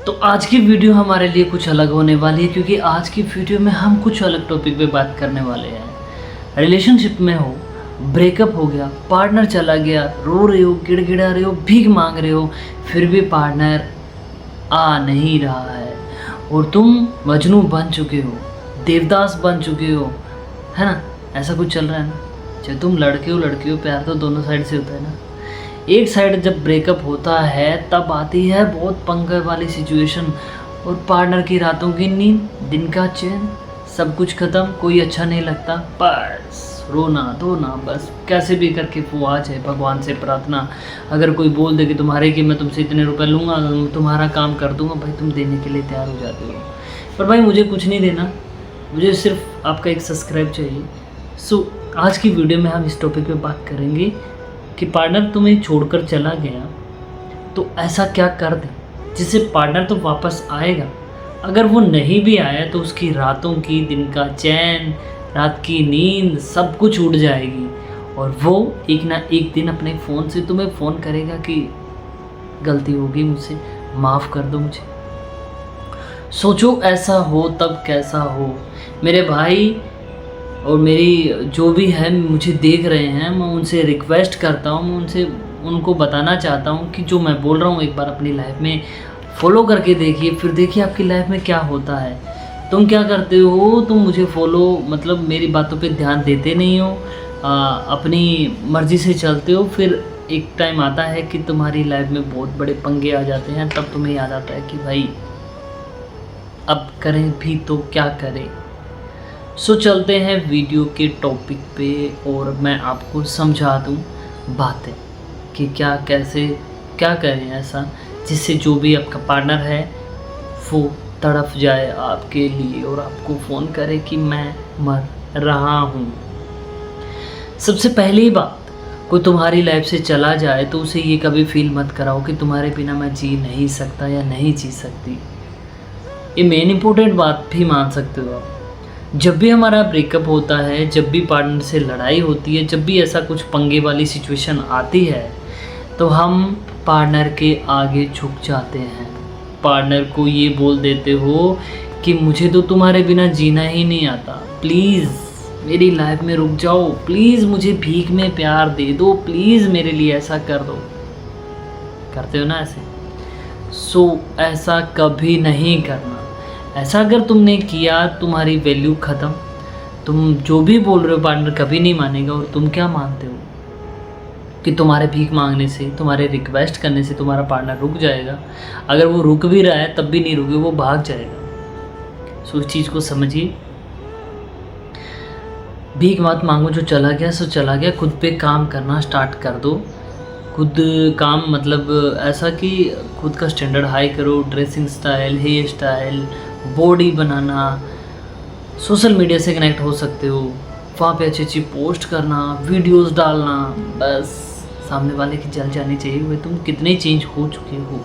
तो आज की वीडियो हमारे लिए कुछ अलग होने वाली है, क्योंकि आज की वीडियो में हम कुछ अलग टॉपिक पे बात करने वाले हैं। रिलेशनशिप में हो, ब्रेकअप हो गया, पार्टनर चला गया, रो रहे हो, गिड़गिड़ा रहे हो, भीख मांग रहे हो, फिर भी पार्टनर आ नहीं रहा है और तुम मजनू बन चुके हो, देवदास बन चुके हो, है ना। ऐसा कुछ चल रहा है ना। चाहे तुम लड़के हो, प्यार तो दोनों साइड से होता है ना। एक साइड जब ब्रेकअप होता है तब आती है बहुत पंगे वाली सिचुएशन, और पार्टनर की रातों की नींद, दिन का चैन, सब कुछ ख़त्म, कोई अच्छा नहीं लगता, बस रोना धोना, बस कैसे भी करके वो आ जाए। भगवान से प्रार्थना, अगर कोई बोल दे कि तुम्हारे कि मैं तुमसे इतने रुपए लूँगा, तुम्हारा काम कर दूँगा, भाई तुम देने के लिए तैयार हो जाते हो। पर भाई मुझे कुछ नहीं देना, मुझे सिर्फ आपका एक सब्सक्राइब चाहिए। आज की वीडियो में हम इस टॉपिक पे बात करेंगे कि पार्टनर तुम्हें छोड़कर चला गया तो ऐसा क्या कर दे जिससे पार्टनर तो वापस आएगा। अगर वो नहीं भी आया तो उसकी रातों की, दिन का चैन, रात की नींद, सब कुछ उड़ जाएगी, और वो एक ना एक दिन अपने फ़ोन से तुम्हें फ़ोन करेगा कि गलती होगी मुझसे, माफ़ कर दो मुझे। सोचो ऐसा हो तब कैसा हो। मेरे भाई और मेरी जो भी है मुझे देख रहे हैं, मैं उनसे रिक्वेस्ट करता हूँ, मैं उनको बताना चाहता हूँ कि जो मैं बोल रहा हूँ एक बार अपनी लाइफ में फॉलो करके देखिए, फिर देखिए आपकी लाइफ में क्या होता है। तुम क्या करते हो, तुम मुझे फॉलो मतलब मेरी बातों पे ध्यान देते नहीं हो, अपनी मर्ज़ी से चलते हो, फिर एक टाइम आता है कि तुम्हारी लाइफ में बहुत बड़े पंगे आ जाते हैं, तब तुम्हें याद आता है कि भाई अब करें भी तो क्या करें। चलते हैं वीडियो के टॉपिक पे और मैं आपको समझा दूँ बातें कि क्या कैसे क्या करें ऐसा जिससे जो भी आपका पार्टनर है वो तड़प जाए आपके लिए और आपको फ़ोन करे कि मैं मर रहा हूँ। सबसे पहली बात, कोई तुम्हारी लाइफ से चला जाए तो उसे ये कभी फील मत कराओ कि तुम्हारे बिना मैं जी नहीं सकता या नहीं जी सकती। ये मेन इम्पोर्टेंट बात भी मान सकते हो आप। जब भी हमारा ब्रेकअप होता है, जब भी पार्टनर से लड़ाई होती है, जब भी ऐसा कुछ पंगे वाली सिचुएशन आती है, तो हम पार्टनर के आगे झुक जाते हैं। पार्टनर को ये बोल देते हो कि मुझे तो तुम्हारे बिना जीना ही नहीं आता, प्लीज़ मेरी लाइफ में रुक जाओ, प्लीज़ मुझे भीख में प्यार दे दो, प्लीज़ मेरे लिए ऐसा कर दो। करते हो ना ऐसे? ऐसा कभी नहीं करना। ऐसा अगर तुमने किया, तुम्हारी वैल्यू ख़त्म। तुम जो भी बोल रहे हो पार्टनर कभी नहीं मानेगा, और तुम क्या मानते हो कि तुम्हारे भीख मांगने से, तुम्हारे रिक्वेस्ट करने से तुम्हारा पार्टनर रुक जाएगा। अगर वो रुक भी रहा है तब भी नहीं रुके, वो भाग जाएगा। इस चीज़ को समझिए। भीख मत मांगो, जो चला गया सो चला गया। खुद पे काम करना स्टार्ट कर दो। खुद काम मतलब ऐसा कि खुद का स्टैंडर्ड हाई करो, dressing style, hair style, body बनाना, सोशल मीडिया से कनेक्ट हो सकते हो, वहाँ पे अच्छी अच्छी पोस्ट करना, वीडियोस डालना, बस सामने वाले की जल जानी चाहिए भाई तुम कितने चेंज हो चुके हो।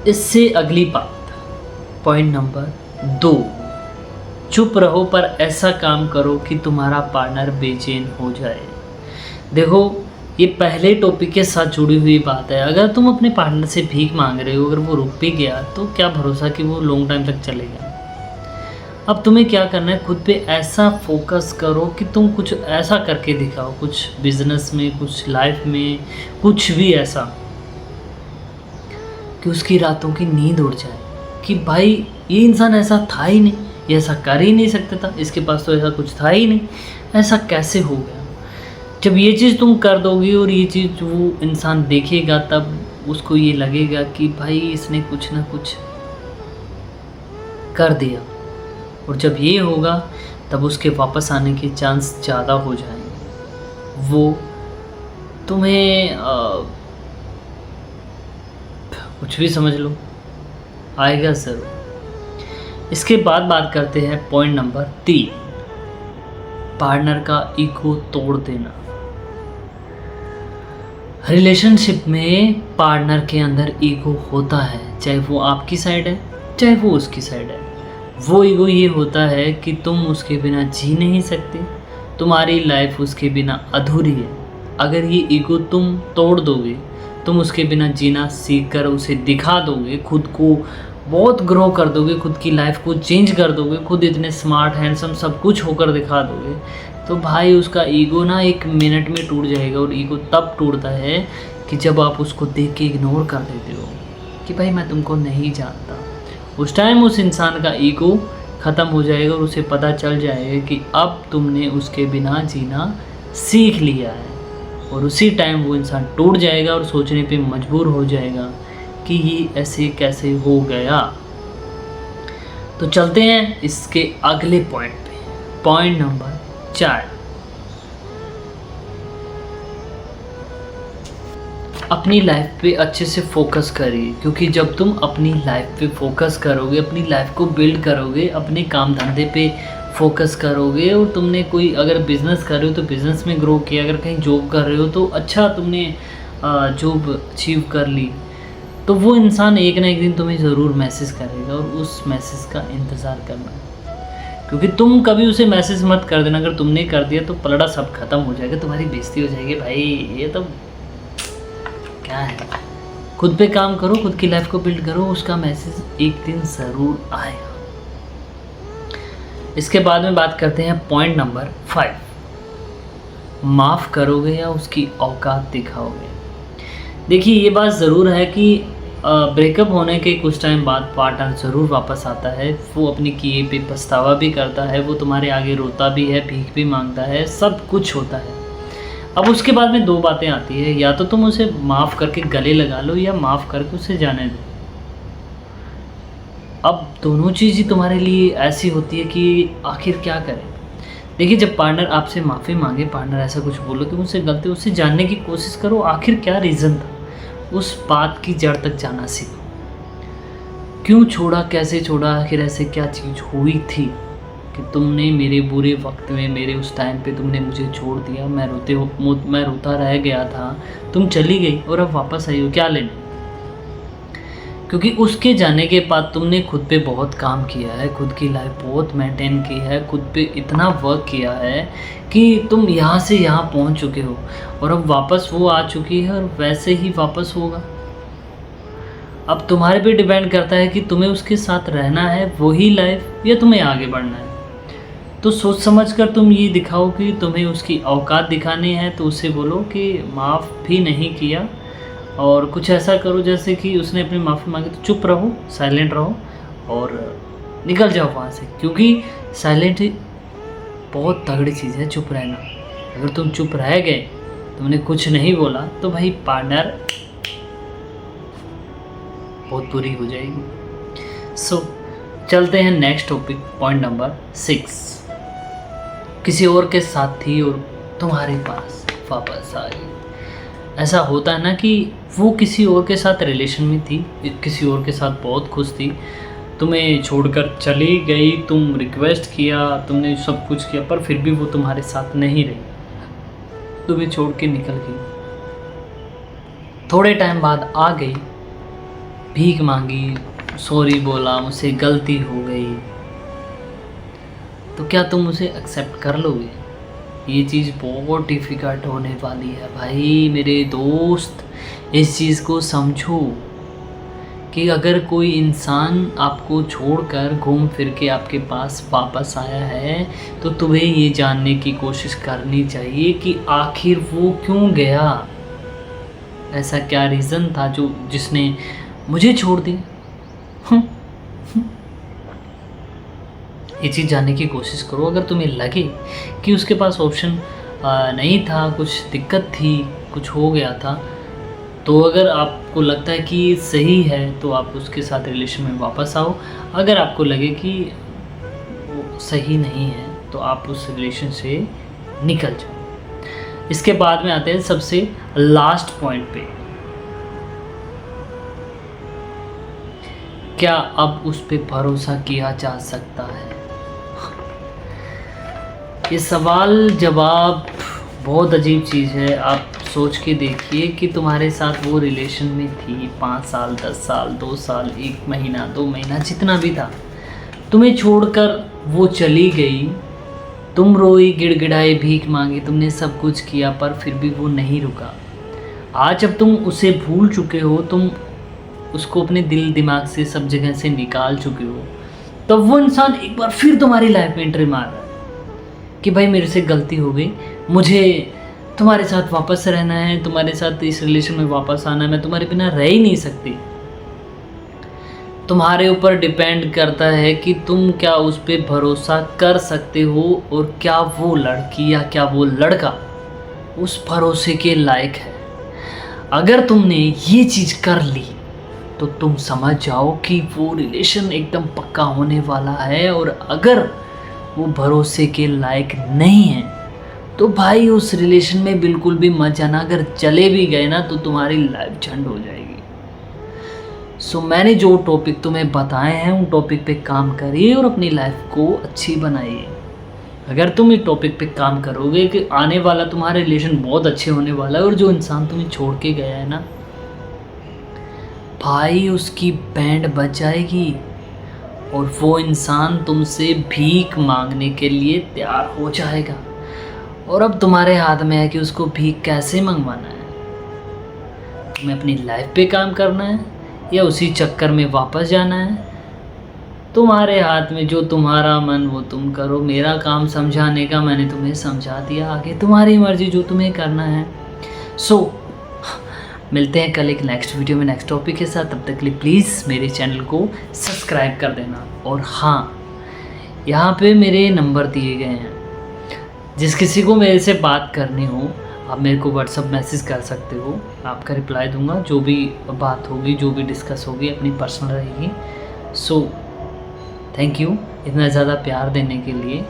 इससे अगली बात, पॉइंट नंबर 2, चुप रहो पर ऐसा काम करो कि तुम्हारा पार्टनर बेचैन हो जाए। देखो, ये पहले टॉपिक के साथ जुड़ी हुई बात है। अगर तुम अपने पार्टनर से भीख मांग रहे हो, अगर वो रुक भी गया तो क्या भरोसा कि वो लॉन्ग टाइम तक चलेगा। अब तुम्हें क्या करना है, खुद पे ऐसा फोकस करो कि तुम कुछ ऐसा करके दिखाओ, कुछ बिजनेस में, कुछ लाइफ में, कुछ भी ऐसा कि उसकी रातों की नींद उड़ जाए कि भाई ये इंसान ऐसा था ही नहीं, ये ऐसा कर ही नहीं सकता था, इसके पास तो ऐसा कुछ था ही नहीं, ऐसा कैसे हो गया। जब ये चीज़ तुम कर दोगी और ये चीज़ वो इंसान देखेगा, तब उसको ये लगेगा कि भाई इसने कुछ ना कुछ कर दिया, और जब ये होगा तब उसके वापस आने के चांस ज़्यादा हो जाएंगे। वो तुम्हें कुछ भी समझ लो, आएगा ज़रूर। इसके बाद बात करते हैं पॉइंट नंबर 3, पार्टनर का ईगो तोड़ देना। रिलेशनशिप में पार्टनर के अंदर ईगो होता है, चाहे वो आपकी साइड है चाहे वो उसकी साइड है। वो ईगो ये होता है कि तुम उसके बिना जी नहीं सकते, तुम्हारी लाइफ उसके बिना अधूरी है। अगर ये ईगो तुम तोड़ दोगे तुम उसके बिना जीना सीख कर उसे दिखा दोगे, खुद को बहुत ग्रो कर दोगे, खुद की लाइफ को चेंज कर दोगे, खुद इतने स्मार्ट हैंडसम सब कुछ होकर दिखा दोगे, तो भाई उसका ईगो ना 1 मिनट में टूट जाएगा। और ईगो तब टूटता है कि जब आप उसको देख के इग्नोर कर देते हो कि भाई मैं तुमको नहीं जानता। उस टाइम उस इंसान का ईगो ख़त्म हो जाएगा और उसे पता चल जाएगा कि अब तुमने उसके बिना जीना सीख लिया है। और उसी टाइम वो इंसान टूट जाएगा और सोचने पे मजबूर हो जाएगा कि ये ऐसे कैसे हो गया। तो चलते हैं इसके अगले पॉइंट पे, पॉइंट नंबर 4। अपनी लाइफ पे अच्छे से फोकस करिए, क्योंकि जब तुम अपनी लाइफ पे फोकस करोगे, अपनी लाइफ को बिल्ड करोगे, अपने काम धंधे पे फोकस करोगे, और तुमने कोई अगर बिज़नेस कर रहे हो तो बिज़नेस में ग्रो किया, अगर कहीं जॉब कर रहे हो तो अच्छा तुमने जॉब अचीव कर ली, तो वो इंसान एक ना एक दिन तुम्हें ज़रूर मैसेज करेगा और उस मैसेज का इंतज़ार करना है। क्योंकि तुम कभी उसे मैसेज मत कर देना, अगर तुमने कर दिया तो पलड़ा सब खत्म हो जाएगा, तुम्हारी बेइज्जती हो जाएगी। भाई ये तो क्या है, खुद पे काम करो, खुद की लाइफ को बिल्ड करो, उसका मैसेज एक दिन ज़रूर आएगा। इसके बाद में बात करते हैं पॉइंट नंबर 5, माफ़ करोगे या उसकी औकात दिखाओगे। देखिए ये बात ज़रूर है कि ब्रेकअप होने के कुछ टाइम बाद पार्टनर ज़रूर वापस आता है, वो अपनी किए पे पछतावा भी करता है, वो तुम्हारे आगे रोता भी है, भीख भी मांगता है, सब कुछ होता है। अब उसके बाद में 2 बातें आती है, या तो तुम उसे माफ़ करके गले लगा लो या माफ़ करके उसे जाने दो। अब दोनों चीज़ ही तुम्हारे लिए ऐसी होती है कि आखिर क्या करें। देखिए जब पार्टनर आपसे माफ़ी मांगे, पार्टनर ऐसा कुछ बोलो कि मुझसे गलती, उससे जानने की कोशिश करो आखिर क्या रीज़न था, उस बात की जड़ तक जाना सीखो। क्यों छोड़ा, कैसे छोड़ा, आखिर ऐसे क्या चीज़ हुई थी कि तुमने मेरे बुरे वक्त में, मेरे उस टाइम पे तुमने मुझे छोड़ दिया, मैं रोता रह गया था, तुम चली गई और अब वापस आई हो, क्या लेने। क्योंकि उसके जाने के बाद तुमने खुद पे बहुत काम किया है, खुद की लाइफ बहुत मेंटेन की है, खुद पे इतना वर्क किया है कि तुम यहाँ से यहाँ पहुँच चुके हो, और अब वापस वो आ चुकी है और वैसे ही वापस होगा। अब तुम्हारे पे डिपेंड करता है कि तुम्हें उसके साथ रहना है वही लाइफ, या तुम्हें आगे बढ़ना है। तो सोच समझ कर तुम ये दिखाओ कि तुम्हें उसकी औकात दिखानी है, तो उसे बोलो कि माफ़ भी नहीं किया, और कुछ ऐसा करो जैसे कि उसने अपनी माफ़ी मांगी तो चुप रहो, साइलेंट रहो और निकल जाओ वहाँ से। क्योंकि साइलेंट बहुत तगड़ी चीज़ है, चुप रहना। अगर तुम चुप रह गए, तुमने कुछ नहीं बोला, तो भाई पार्टनर बहुत बुरी हो जाएगी। सो चलते हैं नेक्स्ट टॉपिक, पॉइंट नंबर 6। किसी और के साथ थी और तुम्हारे पास वापस आ गई। ऐसा होता है ना कि वो किसी और के साथ रिलेशन में थी, किसी और के साथ बहुत खुश थी, तुम्हें छोड़कर चली गई, तुम रिक्वेस्ट किया, तुमने सब कुछ किया, पर फिर भी वो तुम्हारे साथ नहीं रही, तुम्हें छोड़ के निकल गई। थोड़े टाइम बाद आ गई, भीख मांगी, सॉरी बोला, मुझसे गलती हो गई, तो क्या तुम उसे एक्सेप्ट कर लोगे? ये चीज़ बहुत डिफ़िकल्ट होने वाली है भाई मेरे दोस्त। इस चीज़ को समझो कि अगर कोई इंसान आपको छोड़कर घूम फिर के आपके पास वापस आया है, तो तुम्हें ये जानने की कोशिश करनी चाहिए कि आखिर वो क्यों गया, ऐसा क्या रीज़न था जिसने मुझे छोड़ दिया। ये चीज़ जानने की कोशिश करो। अगर तुम्हें लगे कि उसके पास ऑप्शन नहीं था, कुछ दिक्कत थी, कुछ हो गया था, तो अगर आपको लगता है कि सही है तो आप उसके साथ रिलेशन में वापस आओ। अगर आपको लगे कि वो सही नहीं है तो आप उस रिलेशन से निकल जाओ। इसके बाद में आते हैं सबसे लास्ट पॉइंट पे, क्या अब उस पे भरोसा किया जा सकता है? ये सवाल जवाब बहुत अजीब चीज़ है। आप सोच के देखिए कि तुम्हारे साथ वो रिलेशन में थी 5 साल, 10 साल, 2 साल, 1 महीना, 2 महीना, जितना भी था, तुम्हें छोड़कर वो चली गई, तुम रोई, गिड़गिड़ाई, भीख मांगी, तुमने सब कुछ किया, पर फिर भी वो नहीं रुका। आज अब तुम उसे भूल चुके हो, तुम उसको अपने दिल दिमाग से सब जगह से निकाल चुके हो, तब वो इंसान एक बार फिर तुम्हारी लाइफ में एंट्री मार रहा है कि भाई मेरे से गलती हो गई, मुझे तुम्हारे साथ वापस रहना है, तुम्हारे साथ इस रिलेशन में वापस आना है, मैं तुम्हारे बिना रह ही नहीं सकती। तुम्हारे ऊपर डिपेंड करता है कि तुम क्या उस पर भरोसा कर सकते हो और क्या वो लड़की या क्या वो लड़का उस भरोसे के लायक है। अगर तुमने ये चीज़ कर ली तो तुम समझ जाओ कि वो रिलेशन एकदम पक्का होने वाला है, और अगर वो भरोसे के लायक नहीं है तो भाई उस रिलेशन में बिल्कुल भी मत जाना। अगर चले भी गए ना तो तुम्हारी लाइफ झंड हो जाएगी। सो मैंने जो टॉपिक तुम्हें बताए हैं उन टॉपिक पे काम करिए और अपनी लाइफ को अच्छी बनाइए। अगर तुम इस टॉपिक पे काम करोगे कि आने वाला तुम्हारा रिलेशन बहुत अच्छे होने वाला है, और जो इंसान तुम्हें छोड़ के गया है ना भाई उसकी बैंड बज जाएगी और वो इंसान तुमसे भीख मांगने के लिए तैयार हो जाएगा। और अब तुम्हारे हाथ में है कि उसको भीख कैसे मंगवाना है। तुम्हें अपनी लाइफ पे काम करना है या उसी चक्कर में वापस जाना है। तुम्हारे हाथ में, जो तुम्हारा मन वो तुम करो। मेरा काम समझाने का, मैंने तुम्हें समझा दिया, आगे तुम्हारी मर्जी जो तुम्हें करना है। सो मिलते हैं कल एक नेक्स्ट वीडियो में नेक्स्ट टॉपिक के साथ। तब तक के लिए प्लीज़ मेरे चैनल को सब्सक्राइब कर देना। और हाँ, यहाँ पे मेरे नंबर दिए गए हैं, जिस किसी को मेरे से बात करनी हो आप मेरे को व्हाट्सअप मैसेज कर सकते हो, आपका रिप्लाई दूंगा। जो भी बात होगी, जो भी डिस्कस होगी अपनी पर्सनल रहेगी। सो थैंक यू इतना ज़्यादा प्यार देने के लिए।